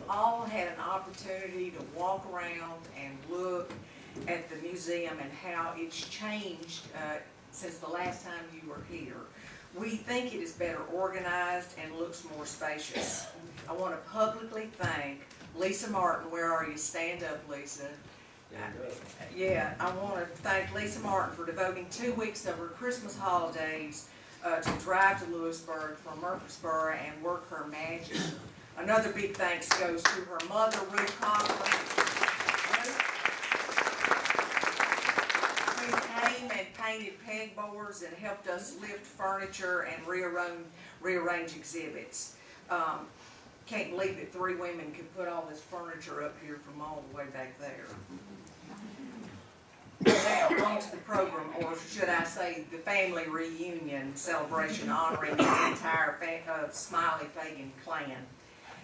you've all had an opportunity to walk around and look at the museum and how it's changed since the last time you were here. We think it is better organized and looks more spacious. I want to publicly thank Lisa Martin. Where are you? Stand up, Lisa. Yeah, I want to thank Lisa Martin for devoting 2 weeks of her Christmas holidays to drive to Lewisburg from Murfreesboro and work her magic. Another big thanks goes to her mother, Ruth Conklin, who came and painted pegboards and helped us lift furniture and rearrange exhibits. Can't believe that 3 women could put all this furniture up here from all the way back there. Now, on to the program, or should I say the family reunion celebration honoring the entire Smiley-Fagan clan.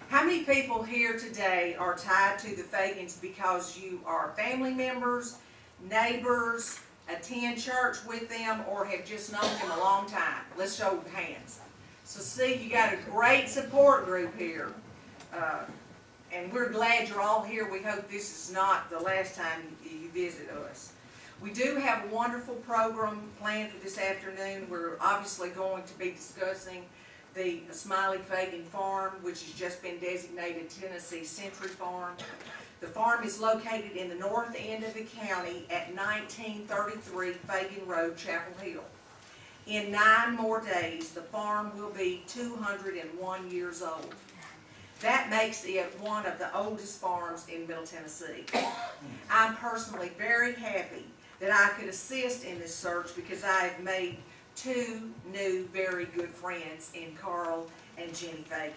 How many people here today are tied to the Fagans because you are family members, neighbors, attend church with them, or have just known them a long time? Let's show hands. So see, you got a great support group here. And we're glad you're all here. We hope this is not the last time you visit us. We do have a wonderful program planned for this afternoon. We're obviously going to be discussing the Smiley-Fagan Farm, which has just been designated Tennessee Century Farm. The farm is located in the north end of the county at 1933 Fagan Road, Chapel Hill. In 9 more days, the farm will be 201 years old. That makes it one of the oldest farms in Middle Tennessee. I'm personally very happy that I could assist in this search because I have made 2 new very good friends in Carl and Ginny Fagan.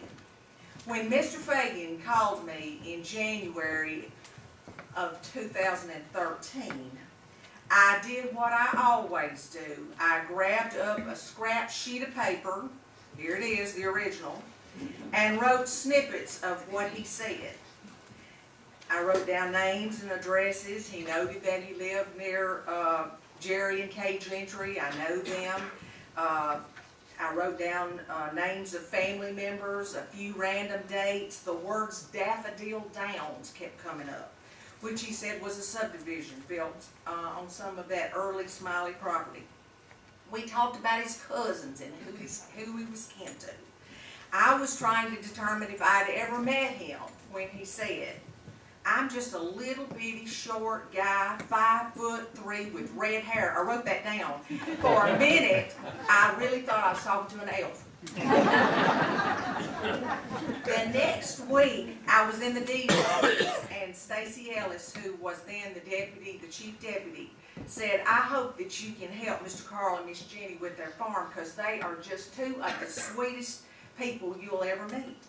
When Mr. Fagan called me in January of 2013, I did what I always do. I grabbed up a scrap sheet of paper, here it is, the original, and wrote snippets of what he said. I wrote down names and addresses. He noted that he lived near Jerry and Kay Gentry. I know them. I wrote down names of family members, a few random dates. The words Daffodil Downs kept coming up, which he said was a subdivision built on some of that early Smiley property. We talked about his cousins and who he was kin to. I was trying to determine if I'd ever met him when he said, "I'm just a little bitty short guy, 5'3" with red hair." I wrote that down. For a minute, I really thought I was talking to an elf. The next week, I was in the deed's office, and Stacy Ellis, who was then the chief deputy, said, "I hope that you can help Mr. Carl and Miss Jenny with their farm because they are just 2 of the sweetest people you'll ever meet."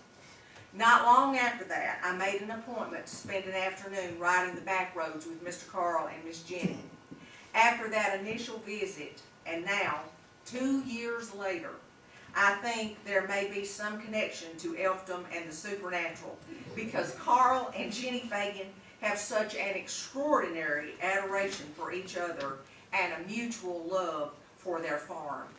Not long after that, I made an appointment to spend an afternoon riding the back roads with Mr. Carl and Miss Jenny. After that initial visit, and now, 2 years later, I think there may be some connection to elfdom and the supernatural because Carl and Ginny Fagan have such an extraordinary adoration for each other and a mutual love for their farm.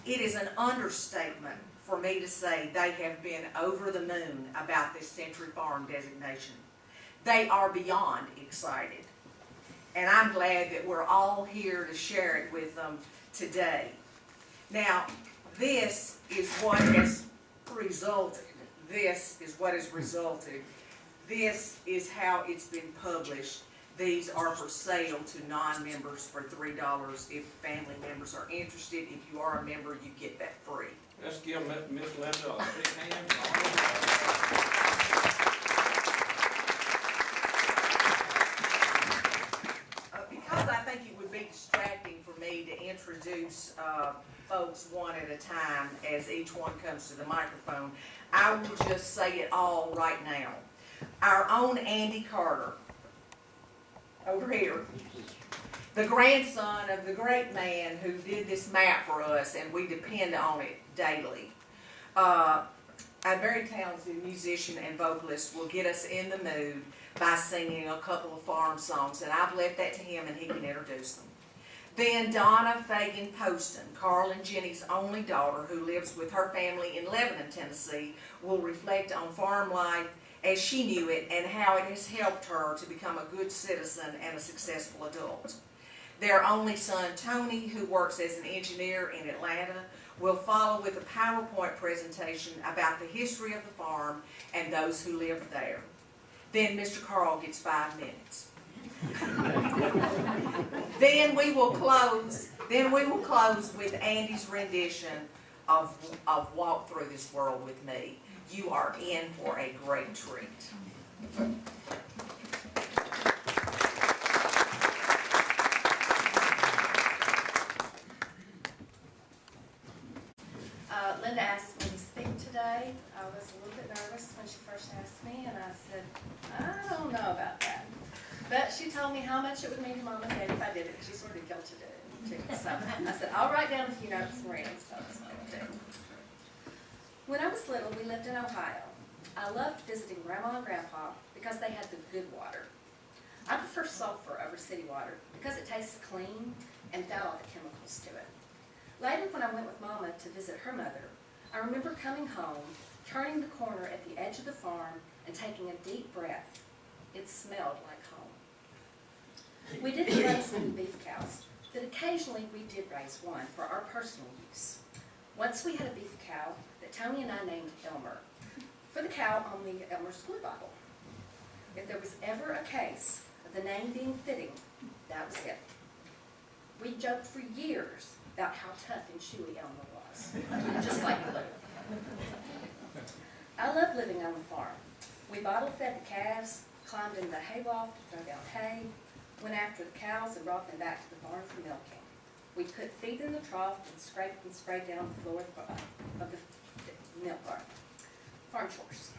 It is an understatement for me to say they have been over the moon about this Century Farm designation. They are beyond excited. And I'm glad that we're all here to share it with them today. Now, this is what has resulted. This is what has resulted. This is how it's been published. These are for sale to non-members for $3. If family members are interested, if you are a member, you get that free. Let's give Miss Lynda a big hand. Because I think it would be distracting for me to introduce folks one at a time as each one comes to the microphone, I will just say it all right now. Our own Andy Carter, over here, the grandson of the great man who did this map for us, and we depend on it daily. A very talented musician and vocalist will get us in the mood by singing a couple of farm songs, and I've left that to him and he can introduce them. Then Donna Fagan Poston, Carl and Ginny's only daughter who lives with her family in Lebanon, Tennessee, will reflect on farm life as she knew it and how it has helped her to become a good citizen and a successful adult. Their only son, Tony, who works as an engineer in Atlanta, will follow with a PowerPoint presentation about the history of the farm and those who lived there. Then Mr. Carl gets 5 minutes. Then we will close with Andy's rendition of Walk Through This World With Me. You are in for a great treat. Lynda asked me to speak today. I was a little bit nervous when she first asked me, and I said, I don't know about that. But she told me how much it would mean to Mom and Dad if I did it. She sort of guilted it too. So I said, I'll write down a few notes and read, so that's what I'll do. When I was little, we lived in Ohio. I loved visiting Grandma and Grandpa because they had the good water. I prefer sulfur over city water because it tastes clean and without all the chemicals to it. Later, when I went with Mama to visit her mother, I remember coming home, turning the corner at the edge of the farm, and taking a deep breath. It smelled like home. We didn't raise any beef cows, but occasionally we did raise one for our personal use. Once we had a beef cow that Tony and I named Elmer, for the cow on the Elmer School bottle. If there was ever a case of the name being fitting, that was it. We joked for years about how tough and chewy Elmer was, just like glue. I loved living on the farm. We bottle fed the calves, climbed in the hayloft, dug out hay, went after the cows and brought them back to the barn for milking. We put feed in the trough and scraped and sprayed down the floor of the milk barn. Farm chores.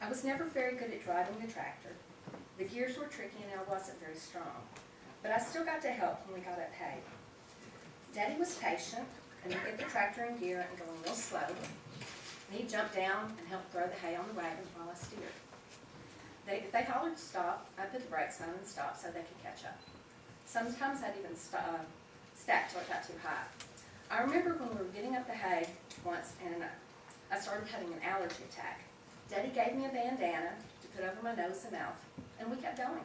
I was never very good at driving the tractor. The gears were tricky and I wasn't very strong, but I still got to help when we got up hay. Daddy was patient and would get the tractor in gear and going real slow. And he'd jump down and help throw the hay on the wagon while I steered. If they hollered stop, I'd put the brakes on and stop so they could catch up. Sometimes I'd even stack till it got too high. I remember when we were getting up the hay once and I started having an allergy attack. Daddy gave me a bandana to put over my nose and mouth, and we kept going.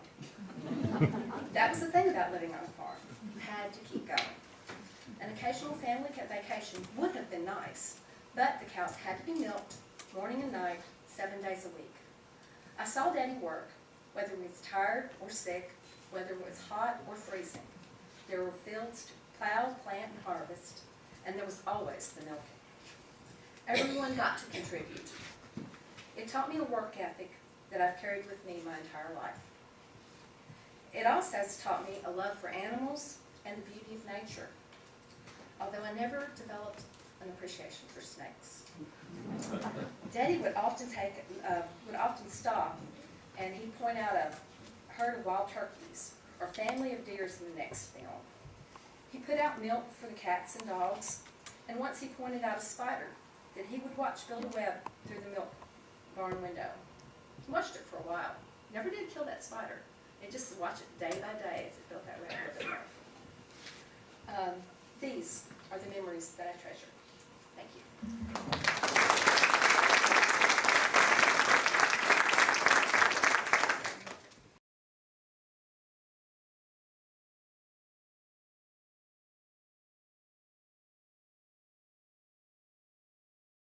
That was the thing about living on a farm. You had to keep going. An occasional family vacation would have been nice, but the cows had to be milked morning and night, 7 days a week. I saw Daddy work, whether he was tired or sick, whether it was hot or freezing. There were fields to plow, plant, and harvest, and there was always the milking. Everyone got to contribute. It taught me a work ethic that I've carried with me my entire life. It also has taught me a love for animals and the beauty of nature, although I never developed an appreciation for snakes. Daddy would often stop and he'd point out a herd of wild turkeys or family of deers in the next field. He put out milk for the cats and dogs, and once he pointed out a spider that he would watch build a web through the milk barn window. He watched it for a while. Never did kill that spider. He just watched it day by day as it built that web a little bit more. These are the memories that I treasure. Thank you.